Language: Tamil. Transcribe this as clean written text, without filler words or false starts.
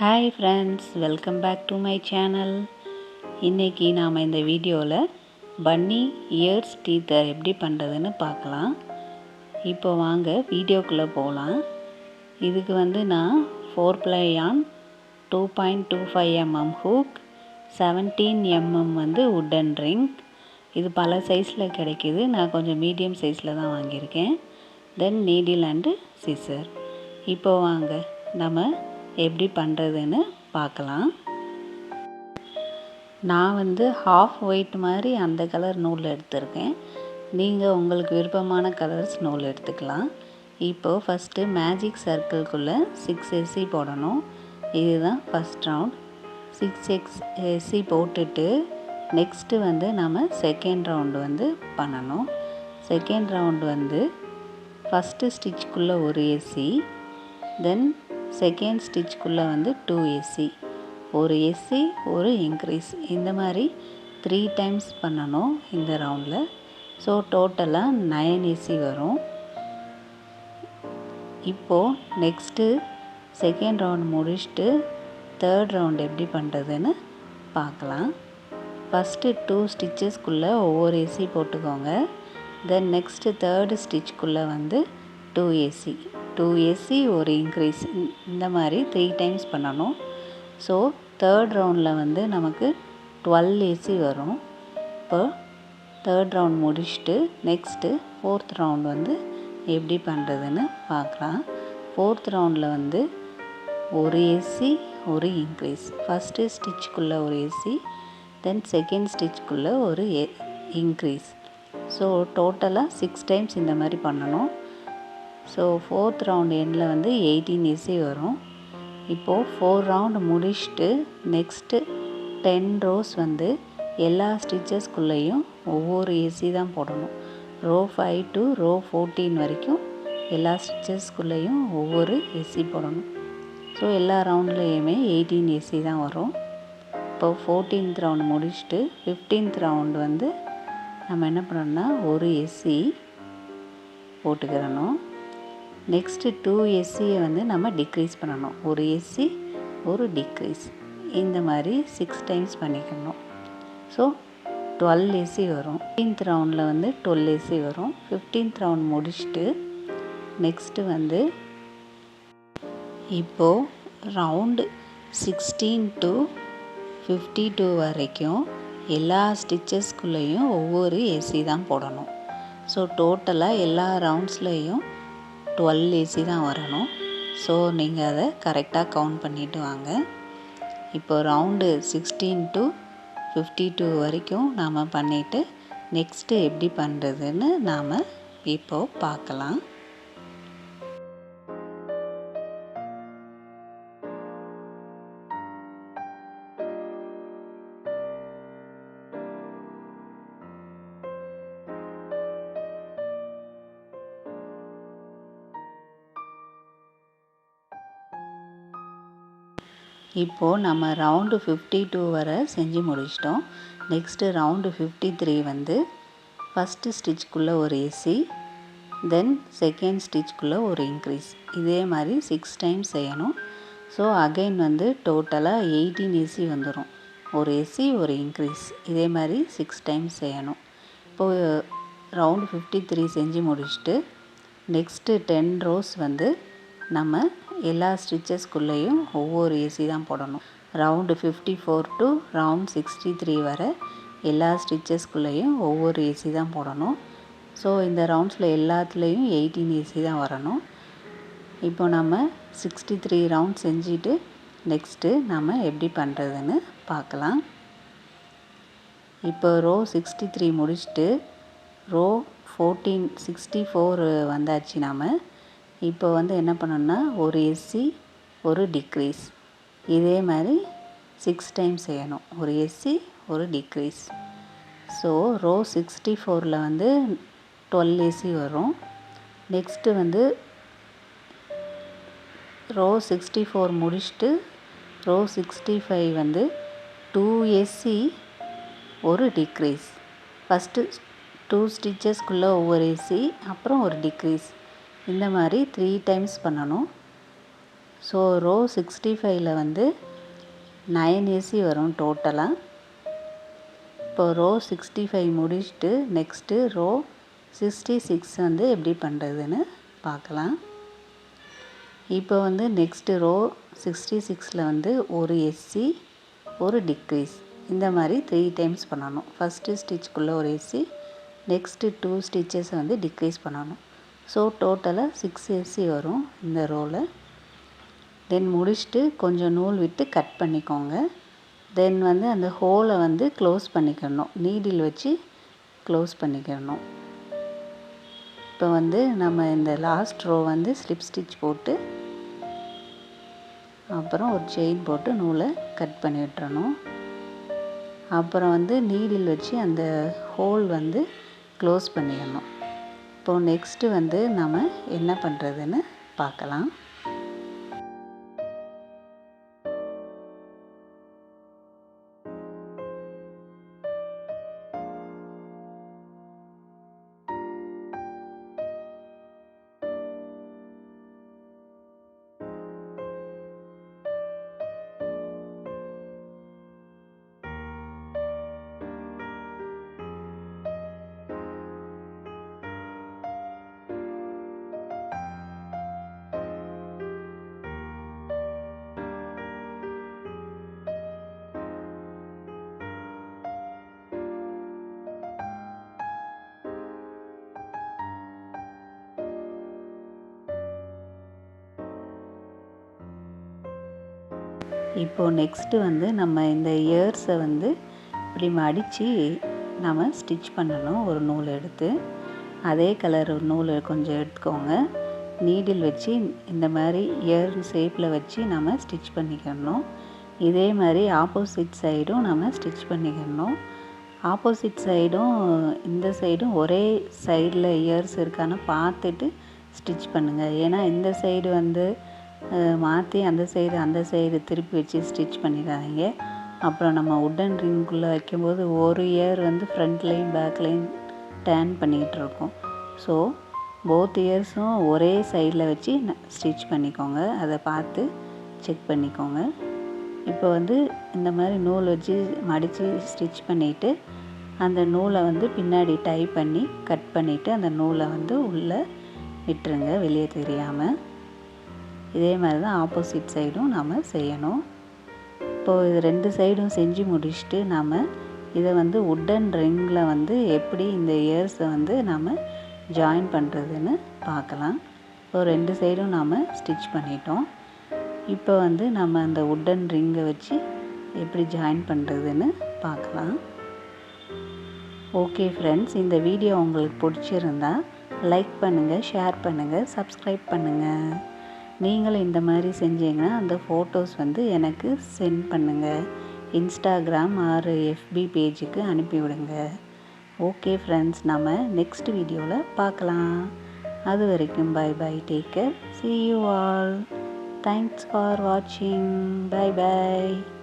Hi friends, welcome back to my channel. இன்றைக்கி நாம் இந்த வீடியோவில் பன்னி இயர்ஸ் டீத்தை எப்படி பண்ணுறதுன்னு பார்க்கலாம். இப்போ வாங்க வீடியோக்குள்ளே போகலாம். இதுக்கு நான் 4 ply yarn, 2.25 mm hook, 17 mm wooden ring. இது பல சைஸில் கிடைக்கிது. நான் கொஞ்சம் மீடியம் சைஸில் தான் வாங்கியிருக்கேன். தென் நீடில் அண்டு சிசர். இப்போ வாங்க நம்ம எப்படி பண்ணுறதுன்னு பார்க்கலாம். நான் ஹாஃப் ஒயிட் மாதிரி அந்த கலர் நூல் எடுத்திருக்கேன். நீங்கள் உங்களுக்கு விருப்பமான கலர்ஸ் நூல் எடுத்துக்கலாம். இப்போது ஃபஸ்ட்டு மேஜிக் சர்க்கிள்குள்ளே 6 எஸ்சி போடணும். இதுதான் ஃபஸ்ட் ரவுண்ட். 6 எஸ்சி போட்டுட்டு நெக்ஸ்ட்டு நம்ம செகண்ட் ரவுண்டு பண்ணணும். செகண்ட் ரவுண்டு ஃபஸ்ட்டு ஸ்டிச்சுக்குள்ளே ஒரு எஸ்சி, தென் செகண்ட் ஸ்டிச்சுக்குள்ளே 2 எஸ்சி, ஒரு எஸ்சி ஒரு இன்க்ரீஸ், இந்த மாதிரி 3 டைம்ஸ் பண்ணணும் இந்த ரவுண்டில். ஸோ டோட்டலாக 9 எஸ்சி வரும். இப்போது நெக்ஸ்ட்டு செகண்ட் ரவுண்ட் முடிச்சுட்டு தேர்ட் ரவுண்ட் எப்படி பண்ணுறதுன்னு பார்க்கலாம். ஃபஸ்ட்டு 2 ஸ்டிச்சஸ்க்குள்ளே ஒவ்வொரு எஸ்சி போட்டுக்கோங்க. தென் நெக்ஸ்ட்டு தேர்டு ஸ்டிச்சுக்குள்ளே 2 எஸ்சி, 2 எஸ்சி ஒரு இன்க்ரீஸ், இந்த மாதிரி 3 டைம்ஸ் பண்ணணும். ஸோ தேர்ட் ரவுண்டில் நமக்கு 12 எஸ்சி வரும். இப்போ தேர்ட் ரவுண்ட் முடிச்சுட்டு நெக்ஸ்ட்டு ஃபோர்த் ரவுண்ட் எப்படி பண்ணுறதுன்னு பார்க்கலாம். ஃபோர்த் ரவுண்டில் ஒரு எஸ்சி ஒரு இன்க்ரீஸ், ஃபஸ்ட்டு ஸ்டிச்சுக்குள்ளே ஒரு எஸ்சி, தென் செகண்ட் ஸ்டிச்சுக்குள்ளே ஒரு இன்க்ரீஸ். ஸோ டோட்டலாக 6 டைம்ஸ் இந்த மாதிரி பண்ணணும். ஸோ ஃபோர்த் ரவுண்ட் எண்டில் 18 எஸ்சி வரும். இப்போது 4 ரவுண்டு முடிச்சுட்டு நெக்ஸ்ட்டு 10 ரோஸ் எல்லா ஸ்டிச்சஸ்குள்ளேயும் ஒவ்வொரு எஸ்சி தான் போடணும். ரோ 5 to ரோ 14 வரைக்கும் எல்லா ஸ்டிச்சஸ்குள்ளேயும் ஒவ்வொரு எஸ்சி போடணும். ஸோ எல்லா ரவுண்ட்லேயுமே 18 எஸ்சி தான் வரும். இப்போ 14th ரவுண்டு முடிச்சுட்டு 15th ரவுண்டு நம்ம என்ன பண்ணணும்னா ஒரு எஸ்சி போட்டுக்கிறணும். நெக்ஸ்ட்டு 2 எஸ்சியை நம்ம டிக்ரீஸ் பண்ணணும். ஒரு எஸ்சி ஒரு டிக்ரீஸ், இந்த மாதிரி 6 டைம்ஸ் பண்ணிக்கணும். ஸோ 12 எஸ்சி வரும். 15th ரவுண்டில் 12 எஸ்சி வரும். 15th ரவுண்ட் முடிச்சுட்டு நெக்ஸ்ட்டு இப்போது ரவுண்டு 16 to 52 வரைக்கும் எல்லா ஸ்டிச்சஸ்குள்ளேயும் ஒவ்வொரு எஸ்சி தான் போடணும். ஸோ டோட்டலாக எல்லா ரவுண்ட்ஸ்லேயும் 12 எஸ்சி தான் வரணும். ஸோ நீங்கள் அதை கரெக்டாக கவுண்ட் பண்ணிவிட்டு வாங்க. இப்போ ரவுண்டு 16 to 52 வரைக்கும் நாம் பண்ணிவிட்டு நெக்ஸ்ட்டு எப்படி பண்ணுறதுன்னு நாம் இப்போது பார்க்கலாம். இப்போது நம்ம ரவுண்டு 52 வரை செஞ்சு முடிச்சிட்டோம். நெக்ஸ்ட்டு ரவுண்டு 53 ஃபஸ்ட்டு ஸ்டிச்சுக்குள்ளே ஒரு எஸ்சி, தென் செகண்ட் ஸ்டிச்சுக்குள்ளே ஒரு இன்க்ரீஸ், இதே மாதிரி 6 டைம்ஸ் செய்யணும். ஸோ அகைன் டோட்டலாக 18 எஸ்சி வந்துடும். ஒரு எஸ்சி ஒரு இன்க்ரீஸ், இதே மாதிரி 6 டைம்ஸ் செய்யணும். இப்போது ரவுண்டு 53 செஞ்சு முடிச்சுட்டு நெக்ஸ்ட்டு 10 ரோஸ் நம்ம எல்லா ஸ்டிச்சஸ்குள்ளேயும் ஒவ்வொரு எஸ்சி தான் போடணும். ரவுண்டு 54 to ரவுண்ட் 63 வரை எல்லா ஸ்டிச்சஸ்குள்ளேயும் ஒவ்வொரு எஸ்சி தான் போடணும். ஸோ இந்த ரவுண்ட்ஸில் எல்லாத்துலேயும் 18 எஸ்சி தான் வரணும். இப்போ நம்ம 63 ரவுண்ட் செஞ்சுட்டு நெக்ஸ்ட்டு நம்ம எப்படி பண்ணுறதுன்னு பார்க்கலாம். இப்போ ரோ 63 முடிச்சுட்டு ரோ 64 வந்தாச்சு. நாம் இப்போ என்ன பண்ணணும்னா ஒரு எஸ்சி ஒரு டிக்ரீஸ், இதே மாதிரி 6 டைம்ஸ் செய்யணும். ஒரு எஸ்சி ஒரு டிக்ரீஸ். ஸோ ரோ 64ல் 12 எஸ்சி வரும். நெக்ஸ்ட்டு ரோ 64 முடிச்சுட்டு ரோ 65 2 எஸ்சி ஒரு டிக்ரீஸ், ஃபஸ்ட்டு 2 ஸ்டிச்சஸ்க்குள்ளே ஒவ்வொரு எஸ்சி, அப்புறம் ஒரு டிக்ரீஸ், இந்த மாதிரி 3 டைம்ஸ் பண்ணணும். ஸோ ரோ 65ல் வந்து 9 ஏசி வரும் டோட்டலாக. இப்போ ரோ 65 முடிச்சுட்டு நெக்ஸ்ட்டு ரோ 66 வந்து எப்படி பண்ணுறதுன்னு பார்க்கலாம். இப்போ வந்து நெக்ஸ்ட்டு ரோ 66ல் வந்து ஒரு எஸ்சி ஒரு டிக்ரீஸ் இந்த மாதிரி 3 டைம்ஸ் பண்ணணும். ஃபஸ்ட்டு ஸ்டிச்சுக்குள்ளே ஒரு எஸ்சி, நெக்ஸ்ட்டு 2 ஸ்டிச்சஸை வந்து டிக்ரீஸ் பண்ணணும். ஸோ டோட்டலாக 6 எஸ்சி வரும் இந்த ரோவில். தென் முடிச்சுட்டு கொஞ்சம் நூல் விட்டு கட் பண்ணிக்கோங்க. தென் வந்து அந்த ஹோலை வந்து க்ளோஸ் பண்ணிக்கணும், நீடில் வச்சு க்ளோஸ் பண்ணிக்கணும். இப்போ வந்து நம்ம இந்த லாஸ்ட் ரோ வந்து ஸ்லிப் ஸ்டிச் போட்டு அப்புறம் ஒரு செயின் போட்டு நூலை கட் பண்ணி விட்டுறணும். அப்புறம் வந்து நீடில் வச்சு அந்த ஹோல் வந்து க்ளோஸ் பண்ணிடணும். இப்போது நெக்ஸ்ட்டு வந்து நம்ம என்ன பண்ணுறதுன்னு பார்க்கலாம். இப்போது நெக்ஸ்ட்டு வந்து நம்ம இந்த இயர்ஸை வந்து இப்படி மடித்து நம்ம ஸ்டிச் பண்ணணும். ஒரு நூல் எடுத்து அதே கலர் நூல் கொஞ்சம் எடுத்துக்கோங்க. நீடில் வச்சு இந்த மாதிரி இயர் ஷேப்பில் வச்சு நம்ம ஸ்டிச் பண்ணிக்கணும். இதே மாதிரி ஆப்போசிட் சைடும் நம்ம ஸ்டிச் பண்ணிக்கணும். ஆப்போசிட் சைடும் இந்த சைடும் ஒரே சைடில் இயர்ஸ் இருக்கான்னு பார்த்துட்டு ஸ்டிச் பண்ணுங்கள். ஏன்னா இந்த சைடு வந்து மாற்றி அந்த சைடு திருப்பி வச்சு ஸ்டிச் பண்ணிடாதீங்க. அப்புறம் நம்ம உட்டன் ரிங்குள்ளே வைக்கும்போது ஒரு இயர் வந்து ஃப்ரண்ட்லேயும் பேக்லேயும் டேர்ன் பண்ணிக்கிட்டு இருக்கோம். ஸோ போத் இயர்ஸும் ஒரே சைடில் வச்சு ஸ்டிச் பண்ணிக்கோங்க. அதை பார்த்து செக் பண்ணிக்கோங்க. இப்போ வந்து இந்த மாதிரி நூல் வச்சு மடித்து ஸ்டிச் பண்ணிவிட்டு அந்த நூலை வந்து பின்னாடி டை பண்ணி கட் பண்ணிவிட்டு அந்த நூலை வந்து உள்ளே விட்டுருங்க, வெளியே தெரியாமல். இதே மாதிரி தான் ஆப்போசிட் சைடும் நாம் செய்யணும். இப்போது இது 2 சைடும் செஞ்சு முடிச்சுட்டு நாம் இதை வந்து உட்டன் ரிங்கில் வந்து எப்படி இந்த இயர்ஸை வந்து நாம் ஜாயின் பண்ணுறதுன்னு பார்க்கலாம். இப்போ 2 சைடும் நாம் ஸ்டிச் பண்ணிட்டோம். இப்போ வந்து நம்ம அந்த உட்டன் ரிங்கை வச்சு எப்படி ஜாயின் பண்ணுறதுன்னு பார்க்கலாம். ஓகே ஃப்ரெண்ட்ஸ், இந்த வீடியோ உங்களுக்கு பிடிச்சிருந்தா லைக் பண்ணுங்கள், ஷேர் பண்ணுங்கள், சப்ஸ்கிரைப் பண்ணுங்கள். நீங்களும் இந்த மாதிரி செஞ்சீங்கன்னா அந்த ஃபோட்டோஸ் வந்து எனக்கு சென்ட் பண்ணுங்கள். இன்ஸ்டாகிராம் ஆர் FB பேஜுக்கு அனுப்பிவிடுங்க. ஓகே ஃப்ரெண்ட்ஸ், நம்ம நெக்ஸ்ட் வீடியோவில் பார்க்கலாம். அது வரைக்கும் bye bye, take care, see you all. Thanks for watching. Bye bye.